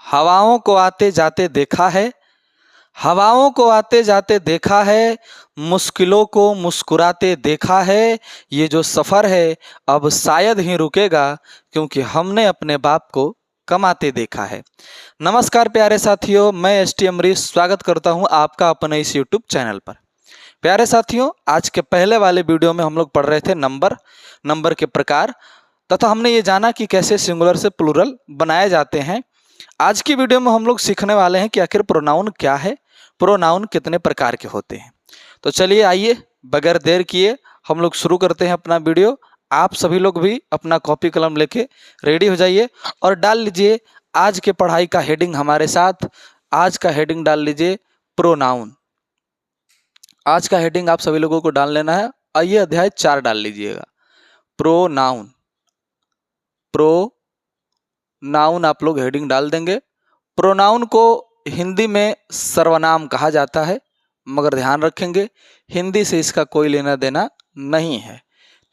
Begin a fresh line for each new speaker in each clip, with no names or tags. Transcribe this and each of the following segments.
हवाओं को आते जाते देखा है, हवाओं को आते जाते देखा है, मुश्किलों को मुस्कुराते देखा है। ये जो सफ़र है अब शायद ही रुकेगा, क्योंकि हमने अपने बाप को कमाते देखा है। नमस्कार प्यारे साथियों, मैं एस.टी. अमरीश स्वागत करता हूं आपका अपने इस यूट्यूब चैनल पर। प्यारे साथियों, आज के पहले वाले वीडियो में हम लोग पढ़ रहे थे नंबर के प्रकार, तथा हमने ये जाना कि कैसे सिंगुलर से प्लूरल बनाए जाते हैं। आज की वीडियो में हम लोग सीखने वाले हैं कि आखिर प्रोनाउन क्या है, प्रोनाउन कितने प्रकार के होते हैं। तो चलिए आइए बगैर देर किए हम लोग शुरू करते हैं अपना वीडियो। आप सभी लोग भी अपना कॉपी कलम लेके रेडी हो जाइए और डाल लीजिए आज के पढ़ाई का हेडिंग हमारे साथ। आज का हेडिंग डाल लीजिए प्रोनाउन। आज का हेडिंग आप सभी लोगों को डाल लेना है। आइए अध्याय 4 डाल लीजिएगा, प्रोनाउन। प्रोनाउन आप लोग हेडिंग डाल देंगे। प्रोनाउन को हिंदी में सर्वनाम कहा जाता है, मगर ध्यान रखेंगे हिंदी से इसका कोई लेना देना नहीं है।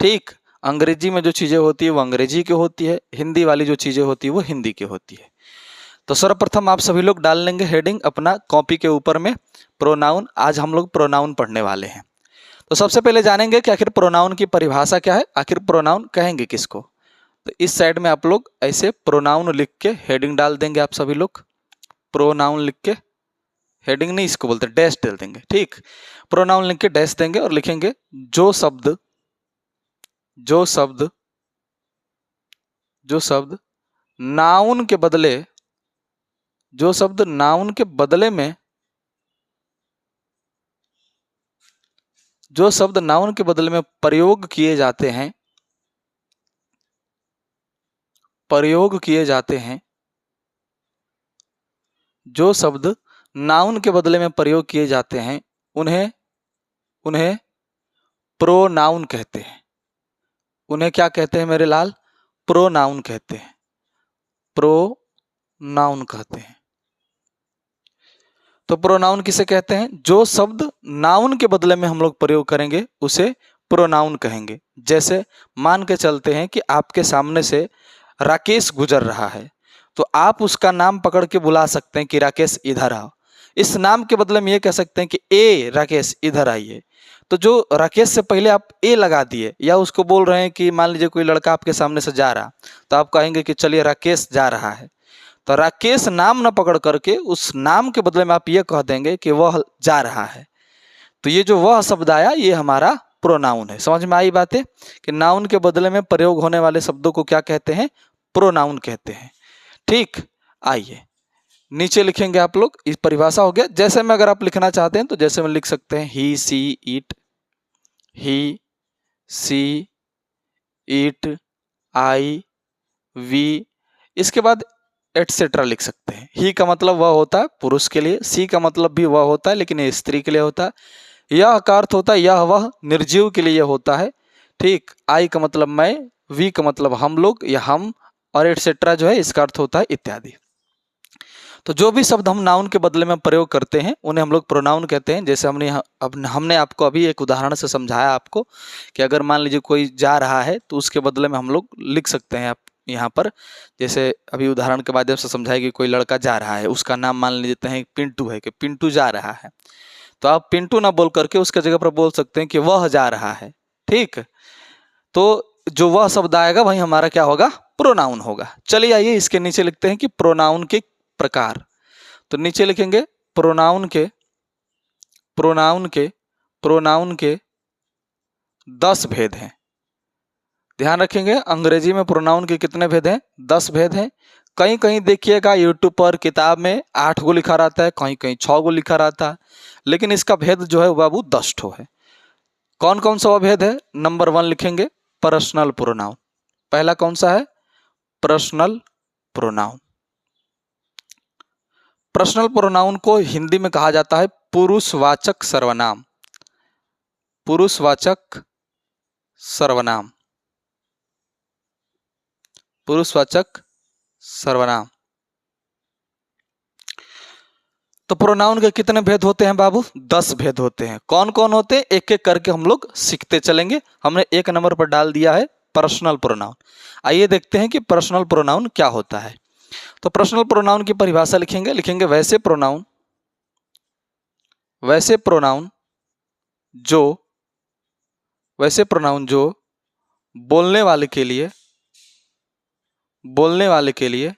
ठीक, अंग्रेजी में जो चीज़ें होती है वो अंग्रेजी की होती है, हिंदी वाली जो चीज़ें होती है वो हिंदी की होती है। तो सर्वप्रथम आप सभी लोग डाल लेंगे हेडिंग अपना कॉपी के ऊपर में, प्रोनाउन। आज हम लोग प्रोनाउन पढ़ने वाले हैं। तो सबसे पहले जानेंगे कि आखिर प्रोनाउन की परिभाषा क्या है, आखिर प्रोनाउन कहेंगे किसको। तो इस साइड में आप लोग ऐसे प्रोनाउन लिख के हेडिंग डाल देंगे। आप सभी लोग प्रोनाउन लिख के, हेडिंग नहीं इसको बोलते, डैश डाल देंगे। ठीक, प्रोनाउन लिख के डैश देंगे और लिखेंगे जो शब्द नाउन के बदले, जो शब्द नाउन के बदले में, जो शब्द नाउन के बदले में प्रयोग किए जाते हैं, जो शब्द नाउन के बदले में प्रयोग किए जाते हैं उन्हें प्रोनाउन कहते हैं। उन्हें क्या कहते हैं मेरे लाल? प्रोनाउन कहते हैं, प्रोनाउन कहते हैं। तो प्रोनाउन किसे कहते हैं? जो शब्द नाउन के बदले में हम लोग प्रयोग करेंगे उसे प्रोनाउन कहेंगे। जैसे मान के चलते हैं कि आपके सामने से राकेश गुजर रहा है, तो आप उसका नाम पकड़ के बुला सकते हैं कि राकेश इधर आओ। इस नाम के बदले में ये कह सकते हैं कि ए राकेश इधर आइए। तो जो राकेश से पहले आप ए लगा दिए, या उसको बोल रहे हैं कि मान लीजिए कोई लड़का आपके सामने से जा रहा, तो आप कहेंगे कि चलिए राकेश जा रहा है। तो राकेश नाम न पकड़ करके उस नाम के बदले में आप ये कह देंगे कि वह जा रहा है। तो ये जो वह शब्द आया ये हमारा प्रोनाउन है। समझ में आई बातें कि नाउन के बदले में प्रयोग होने वाले शब्दों को क्या कहते हैं? प्रोनाउन कहते हैं। ठीक, आइए नीचे लिखेंगे आप लोग। इस परिभाषा हो गया। जैसे में अगर आप लिखना चाहते हैं तो जैसे में लिख सकते हैं he she it, he she it, I we, इसके बाद एटसेट्रा लिख सकते हैं। ही का मतलब वह होता है पुरुष के लिए, सी का मतलब भी वह होता है लेकिन ये स्त्री के लिए होता है, यह का अर्थ होता है यह वह निर्जीव के लिए होता है। ठीक, आई का मतलब मैं, वी का मतलब हम लोग या हम, और एटसेट्रा जो है इसका अर्थ होता है इत्यादि। तो जो भी शब्द हम नाउन के बदले में प्रयोग करते हैं उन्हें हम लोग प्रोनाउन कहते हैं। जैसे हमने आपको अभी एक उदाहरण से समझाया आपको कि अगर मान लीजिए कोई जा रहा है तो उसके बदले में हम लोग लिख सकते हैं। आप यहाँ पर जैसे अभी उदाहरण के माध्यम से समझाया कि कोई लड़का जा रहा है, उसका नाम मान लेते हैं पिंटू है, कि पिंटू जा रहा है। तो आप पिंटू ना बोल करके उसके जगह पर बोल सकते हैं कि वह जा रहा है। ठीक, तो जो वह शब्द आएगा वही हमारा क्या होगा? प्रोनाउन होगा। चलिए आइए इसके नीचे लिखते हैं कि प्रोनाउन के प्रकार। तो नीचे लिखेंगे प्रोनाउन के 10 भेद हैं। ध्यान रखेंगे अंग्रेजी में प्रोनाउन के कितने भेद हैं? 10 भेद हैं। कहीं कहीं देखिएगा यूट्यूब पर किताब में 8 गो लिखा रहता है, कहीं कहीं 6 गो लिखा रहता है, लेकिन इसका भेद जो है बाबू 10 ठो है। कौन कौन सा भेद है? नंबर 1 लिखेंगे पर्सनल प्रोनाउन। पहला कौन सा है? Personal pronoun. पर्सनल प्रोनाउन को हिंदी में कहा जाता है पुरुषवाचक सर्वनाम। पुरुषवाचक सर्वनाम, पुरुषवाचक सर्वनाम। तो प्रोनाउन के कितने भेद होते हैं बाबू? 10 भेद होते हैं। कौन कौन होते हैं एक एक करके हम लोग सीखते चलेंगे। हमने 1 नंबर पर डाल दिया है पर्सनल प्रोनाउन। आइए देखते हैं कि पर्सनल प्रोनाउन क्या होता है। तो पर्सनल प्रोनाउन की परिभाषा लिखेंगे वैसे प्रोनाउन जो बोलने वाले के लिए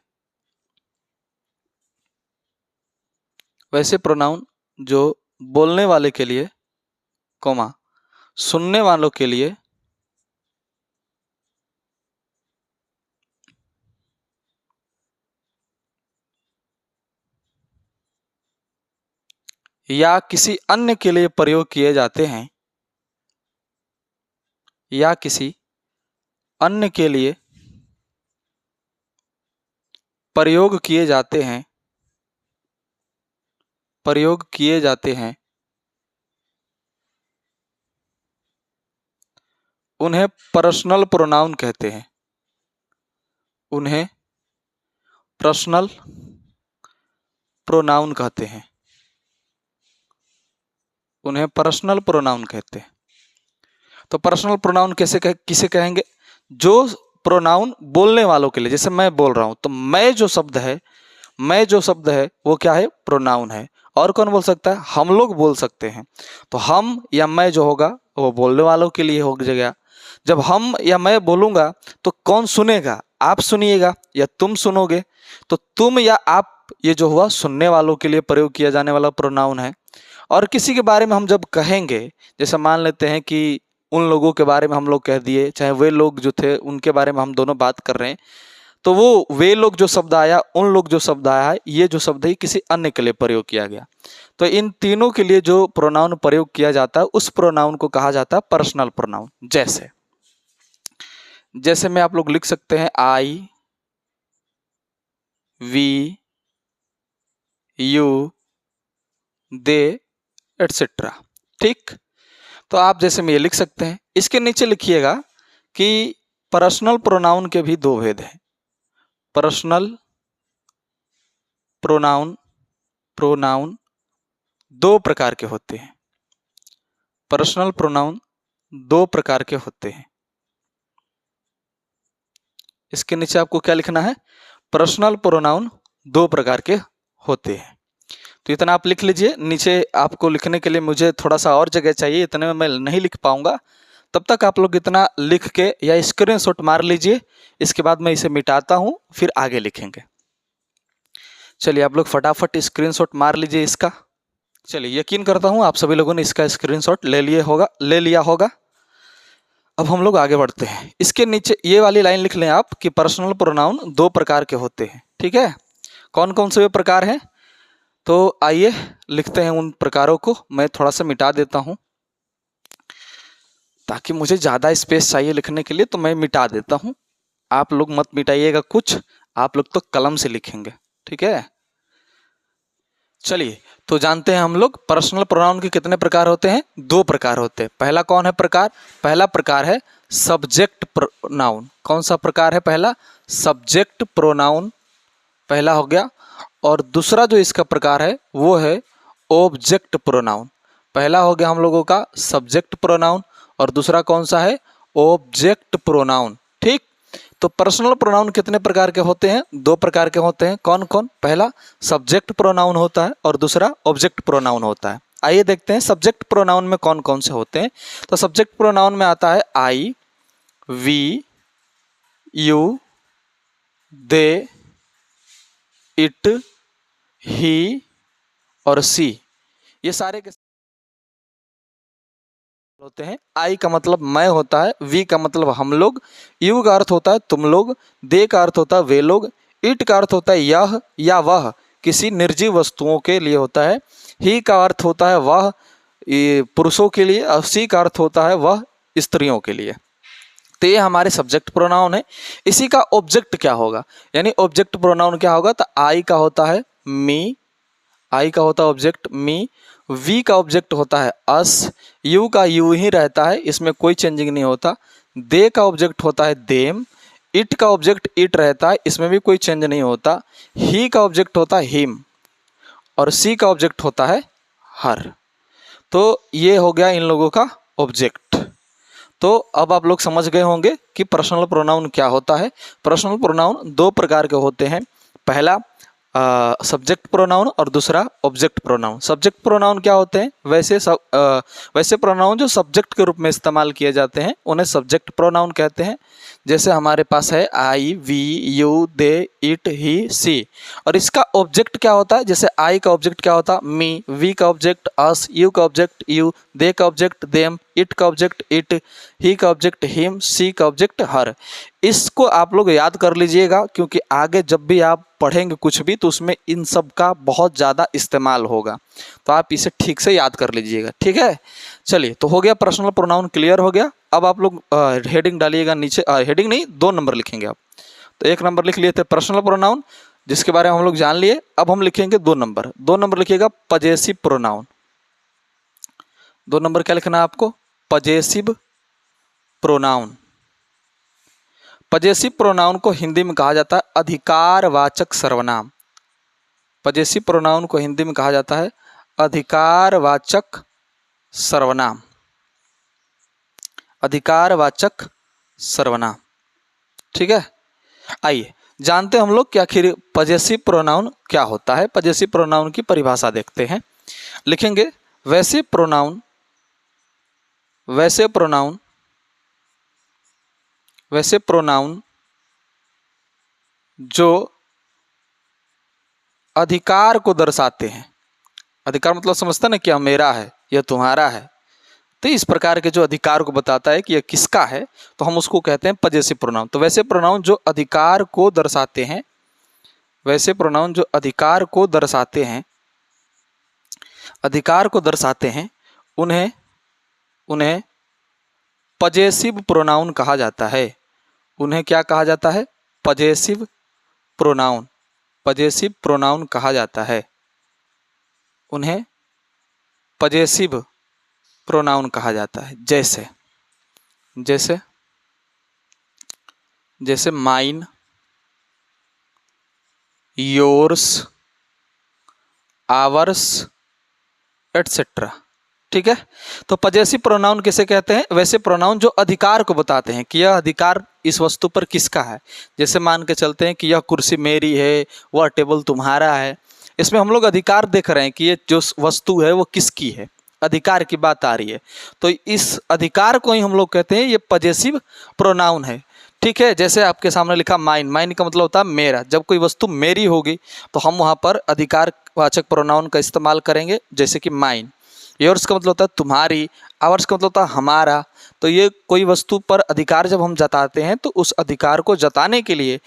वैसे प्रोनाउन जो बोलने वाले के लिए कॉमा सुनने वालों के लिए या किसी अन्य के लिए प्रयोग किए जाते हैं या किसी अन्य के लिए प्रयोग किए जाते हैं उन्हें पर्सनल प्रोनाउन कहते हैं। उन्हें पर्सनल प्रोनाउन कहते हैं। तो पर्सनल प्रोनाउन किसे कहेंगे? जो प्रोनाउन बोलने वालों के लिए, जैसे मैं बोल रहा हूं तो मैं जो शब्द है वो क्या है? प्रोनाउन है। और कौन बोल सकता है? हम लोग बोल सकते हैं। तो हम या मैं जो होगा वो बोलने वालों के लिए हो जाएगा। जब हम या मैं बोलूंगा तो कौन सुनेगा? आप सुनिएगा या तुम सुनोगे। तो तुम या आप ये जो हुआ सुनने वालों के लिए प्रयोग किया जाने वाला प्रोनाउन है। और किसी के बारे में हम जब कहेंगे, जैसे मान लेते हैं कि उन लोगों के बारे में हम लोग कह दिए, चाहे वे लोग जो थे उनके बारे में हम दोनों बात कर रहे हैं, तो वो वे लोग जो शब्द आया, उन लोग जो शब्द आया है, ये जो शब्द है किसी अन्य के लिए प्रयोग किया गया। तो इन तीनों के लिए जो प्रोनाउन प्रयोग किया जाता है उस प्रोनाउन को कहा जाता है पर्सनल प्रोनाउन। जैसे में आप लोग लिख सकते हैं आई, वी, यू, दे, एटसेट्रा। ठीक, तो आप जैसे में ये लिख सकते हैं। इसके नीचे लिखिएगा कि पर्सनल प्रोनाउन के भी दो भेद हैं। पर्सनल प्रोनाउन दो प्रकार के होते हैं। पर्सनल प्रोनाउन दो प्रकार के होते हैं। इसके नीचे आपको क्या लिखना है? पर्सनल प्रोनाउन दो प्रकार के होते हैं। तो इतना आप लिख लीजिए। नीचे आपको लिखने के लिए मुझे थोड़ा सा और जगह चाहिए, इतने में मैं नहीं लिख पाऊंगा। तब तक आप लोग इतना लिख के या स्क्रीनशॉट मार लीजिए। इसके बाद मैं इसे मिटाता हूं, फिर आगे लिखेंगे। चलिए आप लोग फटाफट स्क्रीनशॉट मार लीजिए इसका। चलिए, यकीन करता हूं आप सभी लोगों ने इसका स्क्रीनशॉट ले लिया होगा। अब हम लोग आगे बढ़ते हैं। इसके नीचे ये वाली लाइन लिख लें आप कि पर्सनल प्रोनाउन दो प्रकार के होते हैं। ठीक है, कौन कौन से वे प्रकार हैं? तो आइए लिखते हैं उन प्रकारों को। मैं थोड़ा सा मिटा देता हूं ताकि मुझे ज़्यादा स्पेस चाहिए लिखने के लिए, तो मैं मिटा देता हूं। आप लोग मत मिटाइएगा कुछ, आप लोग तो कलम से लिखेंगे। ठीक है, चलिए तो जानते हैं हम लोग पर्सनल प्रोनाउन के कितने प्रकार होते हैं? दो प्रकार होते हैं। पहला कौन है प्रकार? पहला प्रकार है सब्जेक्ट प्रोनाउन। कौन सा प्रकार है? पहला सब्जेक्ट प्रोनाउन पहला हो गया। और दूसरा जो इसका प्रकार है वो है ऑब्जेक्ट प्रोनाउन। पहला हो गया हम लोगों का सब्जेक्ट प्रोनाउन और दूसरा कौन सा है? Object pronoun. ठीक, तो पर्सनल प्रोनाउन कितने प्रकार के होते हैं? दो प्रकार के होते हैं। कौन कौन? पहला सब्जेक्ट प्रोनाउन होता है और दूसरा ऑब्जेक्ट प्रोनाउन होता है। आइए देखते हैं सब्जेक्ट प्रोनाउन में कौन कौन से होते हैं। तो सब्जेक्ट प्रोनाउन में आता है आई, वी, यू, दे, इट, ही और सी। ये सारे के होते हैं। आई का मतलब मैं होता है, वी का मतलब हम लोग, यू का अर्थ होता है तुम लोग, दे का अर्थ होता है वे लोग, इट का अर्थ होता है यह या वह किसी निर्जीव वस्तुओं के लिए होता है, ही का अर्थ होता है वह पुरुषों के लिए, और सी का अर्थ होता है वह स्त्रियों के लिए। तो ये हमारे सब्जेक्ट प्रोनाउन है। इसी का ऑब्जेक्ट क्या होगा? यानी ऑब्जेक्ट प्रोनाउन क्या होगा? तो आई का होता है मी, आई का होता है ऑब्जेक्ट मी, वी का ऑब्जेक्ट होता है अस, यू का यू ही रहता है, इसमें कोई चेंजिंग नहीं होता, दे का ऑब्जेक्ट होता है देम, इट का ऑब्जेक्ट इट रहता है, इसमें भी कोई चेंज नहीं होता, ही का ऑब्जेक्ट होता है हिम और सी का ऑब्जेक्ट होता है हर। तो ये हो गया इन लोगों का ऑब्जेक्ट। तो अब आप लोग समझ गए होंगे कि पर्सनल प्रोनाउन क्या होता है। पर्सनल प्रोनाउन दो प्रकार के होते हैं। पहला सब्जेक्ट प्रोनाउन और दूसरा ऑब्जेक्ट प्रोनाउन। सब्जेक्ट प्रोनाउन क्या होते हैं? वैसे प्रोनाउन जो सब्जेक्ट के रूप में इस्तेमाल किए जाते हैं उन्हें सब्जेक्ट प्रोनाउन कहते हैं। जैसे हमारे पास है आई, we, you, they, it, he, सी। और इसका ऑब्जेक्ट क्या होता है? जैसे आई का ऑब्जेक्ट क्या होता है? मी, वी का ऑब्जेक्ट अस, यू का ऑब्जेक्ट यू, दे का ऑब्जेक्ट देम, इट का ऑब्जेक्ट इट, ही का ऑब्जेक्ट हिम, सी का ऑब्जेक्ट हर। इसको आप लोग याद कर लीजिएगा, क्योंकि आगे जब भी आप पढ़ेंगे कुछ भी तो उसमें इन सब का बहुत ज़्यादा इस्तेमाल होगा, तो आप इसे ठीक से याद कर लीजिएगा। ठीक है, चलिए, तो हो गया पर्सनल प्रोनाउन क्लियर हो गया। अब आप लोग हेडिंग डालिएगा नीचे, हेडिंग नहीं, 2 नंबर लिखेंगे आप। तो 1 नंबर लिख लिए थे पर्सनल प्रोनाउन, जिसके बारे में हम लोग जान लिए। अब हम लिखेंगे 2 नंबर। 2 नंबर लिखिएगा पजेसिव प्रोनाउन। 2 नंबर क्या लिखना है आपको? Possessive pronoun. पजेसिव प्रोनाउन को हिंदी में कहा जाता है अधिकारवाचक सर्वनाम। पजेसिव प्रोनाउन को हिंदी में कहा जाता है अधिकारवाचक सर्वनाम। अधिकारवाचक सर्वनाम। ठीक है, आइए जानते हैं हम लोग कि आखिर पजेसिव प्रोनाउन क्या होता है। पजेसिव प्रोनाउन की परिभाषा देखते हैं। लिखेंगे वैसे प्रोनाउन जो अधिकार को दर्शाते हैं। अधिकार मतलब समझते हैं ना, कि यह मेरा है, यह तुम्हारा है। तो इस प्रकार के जो अधिकार को बताता है कि यह किसका है, तो हम उसको कहते हैं पजेसिव प्रोनाउन। तो वैसे प्रोनाउन जो अधिकार को दर्शाते हैं, वैसे प्रोनाउन जो अधिकार को दर्शाते हैं, उन्हें पजेसिव प्रोनाउन कहा जाता है। उन्हें क्या कहा जाता है? Possessive pronoun. पजेसिव प्रोनाउन कहा जाता है। उन्हें पजेसिव प्रोनाउन कहा जाता है। जैसे माइन, योर्स, आवर्स, एटसेट्रा। ठीक है, तो पजेसिव प्रोनाउन किसे कहते हैं? वैसे प्रोनाउन जो अधिकार को बताते हैं कि यह अधिकार इस वस्तु पर किसका है। जैसे मान के चलते हैं कि यह कुर्सी मेरी है, वह टेबल तुम्हारा है। इसमें हम लोग अधिकार देख रहे हैं कि ये जो वस्तु है वो किसकी है, अधिकार की बात आ रही है। तो इस अधिकार को ही हम लोग कहते हैं ये पजेसिव प्रोनाउन है। ठीक है, जैसे आपके सामने लिखा माइन। माइन का मतलब होता है मेरा। जब कोई वस्तु मेरी होगी तो हम वहाँ पर अधिकारवाचक प्रोनाउन का इस्तेमाल करेंगे, जैसे कि माइन। योर्स का मतलब होता है तुम्हारी। आवर्स का मतलब होता है हमारा। तो ये कोई वस्तु पर अधिकार जब हम जताते हैं तो उस अधिकार को जताने के लिए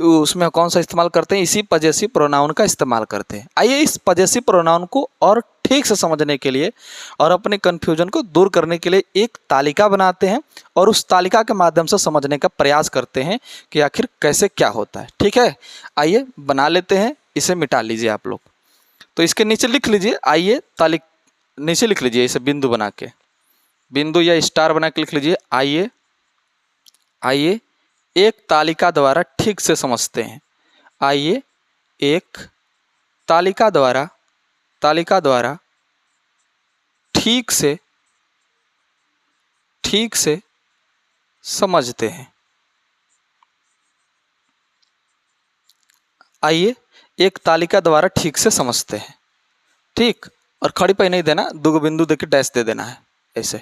उसमें कौन सा इस्तेमाल करते हैं? इसी पजेसिव प्रोनाउन का इस्तेमाल करते हैं। आइए इस पजेसिव प्रोनाउन को और ठीक से समझने के लिए और अपने कन्फ्यूजन को दूर करने के लिए एक तालिका बनाते हैं और उस तालिका के माध्यम से समझने का प्रयास करते हैं कि आखिर कैसे क्या होता है। ठीक है, आइए बना लेते हैं। इसे मिटा लीजिए आप लोग। तो इसके नीचे लिख लीजिए, आइए नीचे लिख लीजिए इसे बिंदु बना के, बिंदु या स्टार बना के लिख लीजिए। आइए एक तालिका द्वारा ठीक से समझते हैं। आइए एक तालिका द्वारा ठीक से समझते हैं। आइए एक तालिका द्वारा ठीक से समझते हैं। ठीक, और खड़ी पे नहीं देना, 2 बिंदु देके डैश दे देना है ऐसे।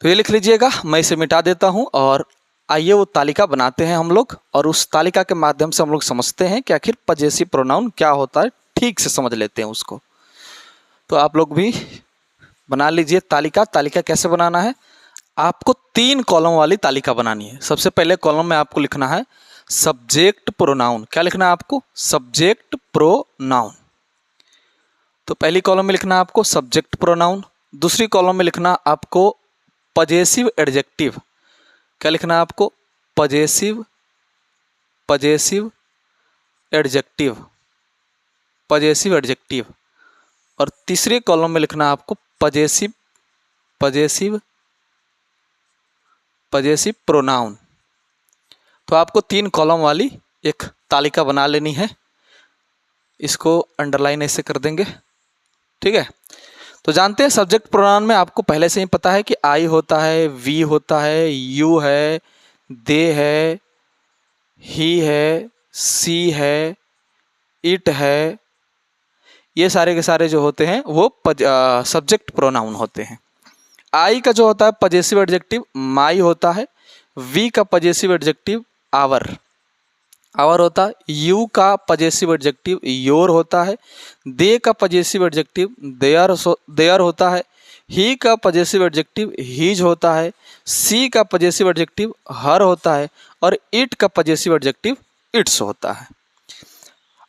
तो ये लिख लीजिएगा, मैं इसे मिटा देता हूं और आइए वो तालिका बनाते हैं हम लोग और उस तालिका के माध्यम से हम लोग समझते हैं कि आखिर पजेसिव प्रोनाउन क्या होता है। ठीक से समझ लेते हैं उसको। तो आप लोग भी बना लीजिए तालिका। तालिका कैसे बनाना है? आपको 3 कॉलम वाली तालिका बनानी है। सबसे पहले कॉलम में आपको लिखना है सब्जेक्ट प्रोनाउन। क्या लिखना है आपको? Subject pronoun. तो पहली कॉलम में लिखना है आपको सब्जेक्ट प्रोनाउन। दूसरी कॉलम में लिखना आपको पजेसिव एडजेक्टिव। क्या लिखना है आपको? Possessive adjective. और तीसरे कॉलम में लिखना आपको पजेसिव प्रोनाउन। तो आपको 3 कॉलम वाली एक तालिका बना लेनी है। इसको अंडरलाइन ऐसे कर देंगे। ठीक है, तो जानते हैं सब्जेक्ट प्रोनाउन में आपको पहले से ही पता है कि आई होता है, वी होता है, यू है, दे है, ही है, सी है, इट है, ये सारे के सारे जो होते हैं वो सब्जेक्ट प्रोनाउन होते हैं। आई का जो होता है पजेसिव एडजेक्टिव माई होता है। वी का पजेसिव एडजेक्टिव आवर होता है। यू का पजेसिव एडजेक्टिव योर होता है। दे का पजेसिव एडजेक्टिव देयर होता है। ही का पजेसिव एडजेक्टिव हीज होता है। सी का पजेसिव एडजेक्टिव हर होता है और इट का पजेसिव एडजेक्टिव इट्स होता है।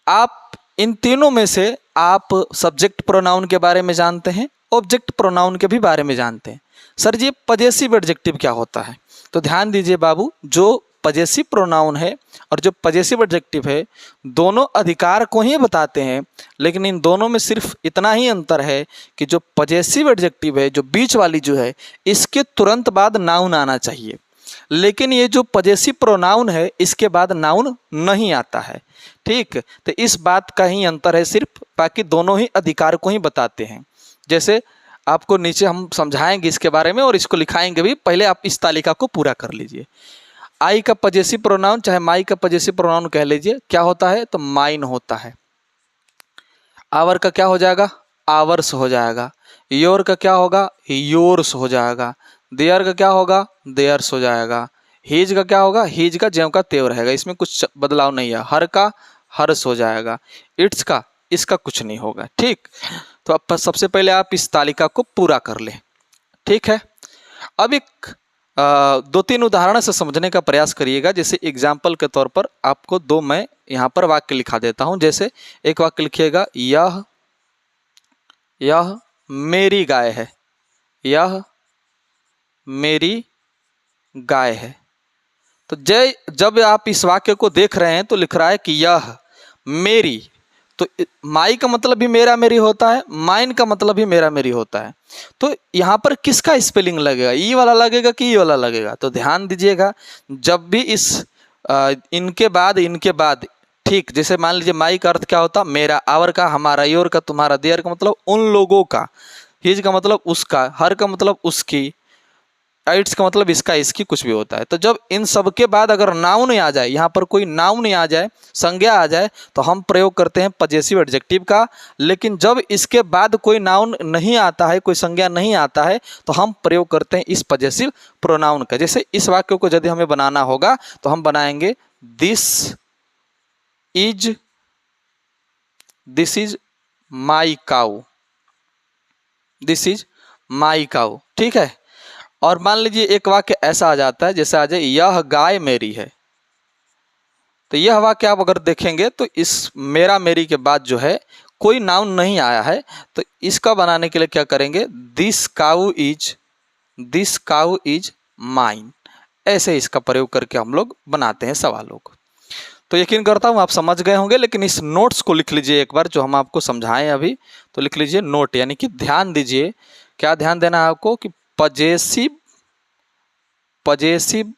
आप इन तीनों में से आप सब्जेक्ट प्रोनाउन के बारे में जानते हैं, ऑब्जेक्ट प्रोनाउन के भी बारे में जानते हैं। सर जी पजेसिव एडजेक्टिव क्या होता है? तो ध्यान दीजिए बाबू, जो पजेसिव प्रोनाउन है और जो पजेसिव एडजेक्टिव है दोनों अधिकार को ही बताते हैं, लेकिन इन दोनों में सिर्फ इतना ही अंतर है कि जो पजेसिव एडजेक्टिव है, जो बीच वाली जो है, इसके तुरंत बाद नाउन आना चाहिए, लेकिन ये जो पजेसिव प्रोनाउन है इसके बाद नाउन नहीं आता है। ठीक, तो इस बात का ही अंतर है सिर्फ, बाकी दोनों ही अधिकार को ही बताते हैं। जैसे आपको नीचे हम समझाएंगे इसके बारे में और इसको लिखाएंगे भी, पहले आप इस तालिका को पूरा कर लीजिए। आई का पजेसिव प्रोनाउन चाहे माई का पजेसिव प्रोनाउन कह लीजिए, क्या होता है? तो माइन होता है। आवर का क्या हो जाएगा? आवर्स हो जाएगा। योर का क्या होगा? योर्स हो जाएगा। देयर का क्या होगा? देयर्स हो जाएगा। हीज का क्या होगा? हीज का ज्यों का त्यों रहेगा, इसमें कुछ बदलाव नहीं है। हर का हर्ष हो जाएगा। इट्स का इसका कुछ नहीं होगा। ठीक, तो अब सबसे पहले आप इस तालिका को पूरा कर लें। ठीक है, अब एक 2-3 उदाहरण से समझने का प्रयास करिएगा। जैसे एग्जाम्पल के तौर पर आपको दो मैं यहाँ पर वाक्य लिखा देता हूँ। जैसे एक वाक्य लिखिएगा, यह मेरी गाय है। यह मेरी गाय है। तो जब आप इस वाक्य को देख रहे हैं तो लिख रहा है कि यह मेरी, तो माई का मतलब भी मेरा मेरी होता है, माइन का मतलब भी मेरा मेरी होता है। तो यहाँ पर किसका स्पेलिंग लगेगा? ई वाला लगेगा कि ई वाला लगेगा? तो ध्यान दीजिएगा, जब भी इनके बाद ठीक, जैसे मान लीजिए माई का अर्थ क्या होता? मेरा, आवर का हमारा, योर का तुम्हारा, देयर का मतलब उन लोगों का, हिज का मतलब उसका, हर का मतलब उसकी, इट्स का मतलब इसका इसकी, कुछ भी होता है। तो जब इन सब के बाद अगर नाउन आ जाए, यहाँ पर कोई नाउन आ जाए, संज्ञा आ जाए, तो हम प्रयोग करते हैं पजेसिव एडजेक्टिव का। लेकिन जब इसके बाद कोई नाउन नहीं आता है, कोई संज्ञा नहीं आता है, तो हम प्रयोग करते हैं इस पजेसिव प्रोनाउन का। जैसे इस वाक्य को यदि हमें बनाना होगा तो हम बनाएंगे this is my cow. This is my cow. ठीक है, और मान लीजिए एक वाक्य ऐसा आ जाता है, जैसे आ जाए यह गाय मेरी है। तो यह वाक्य आप अगर देखेंगे तो इस मेरा मेरी के बाद जो है कोई नाउन नहीं आया है, तो इसका बनाने के लिए क्या करेंगे? This cow is mine. ऐसे इसका प्रयोग करके हम लोग बनाते हैं सवालों को। तो यकीन करता हूँ आप समझ गए होंगे, लेकिन इस नोट्स को लिख लीजिए एक बार, जो हम आपको समझाएं अभी। तो लिख लीजिए नोट, यानी कि ध्यान दीजिए। क्या ध्यान देना है आपको? कि पजेसिव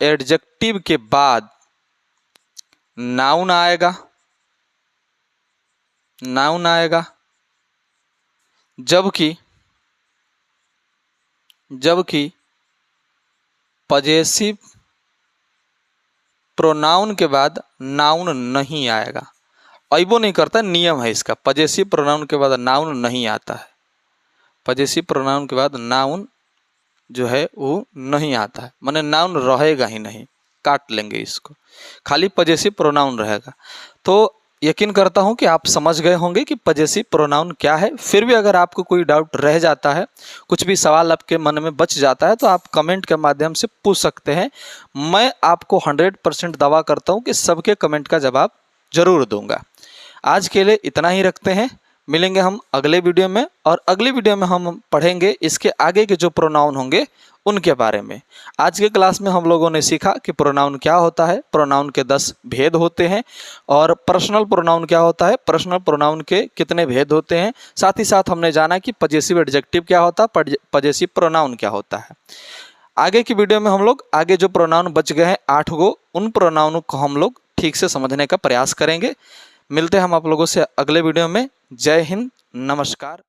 एडजेक्टिव के बाद नाउन आएगा। जबकि पजेसिव प्रोनाउन के बाद नाउन नहीं आएगा। अइबो नहीं करता, नियम है इसका। पजेसिव प्रोनाउन के बाद नाउन नहीं आता है। पजेसिव प्रोनाउन के बाद नाउन जो है वो नहीं आता है, माने नाउन रहेगा ही नहीं, काट लेंगे इसको, खाली पजेसिव प्रोनाउन रहेगा। तो यकीन करता हूं कि आप समझ गए होंगे कि पजेसिव प्रोनाउन क्या है। फिर भी अगर आपको कोई डाउट रह जाता है, कुछ भी सवाल आपके मन में बच जाता है, तो आप कमेंट के माध्यम से पूछ सकते हैं। मैं आपको 100% दावा करता हूं कि सबके कमेंट का जवाब जरूर दूंगा। आज के लिए इतना ही रखते हैं, मिलेंगे हम अगले वीडियो में, और अगले वीडियो में हम पढ़ेंगे इसके आगे के जो प्रोनाउन होंगे उनके बारे में। आज के क्लास में हम लोगों ने सीखा कि प्रोनाउन क्या होता है, प्रोनाउन के 10 भेद होते हैं, और पर्सनल प्रोनाउन क्या होता है, पर्सनल प्रोनाउन के कितने भेद होते हैं। साथ ही साथ हमने जाना कि पजेसिव एडजेक्टिव क्या होता है, पजेसिव प्रोनाउन क्या होता है। आगे की वीडियो में हम लोग आगे जो प्रोनाउन बच गए हैं 8 गो, उन प्रोनाउन को हम लोग ठीक से समझने का प्रयास करेंगे। मिलते हैं हम आप लोगों से अगले वीडियो में। जय हिंद, नमस्कार।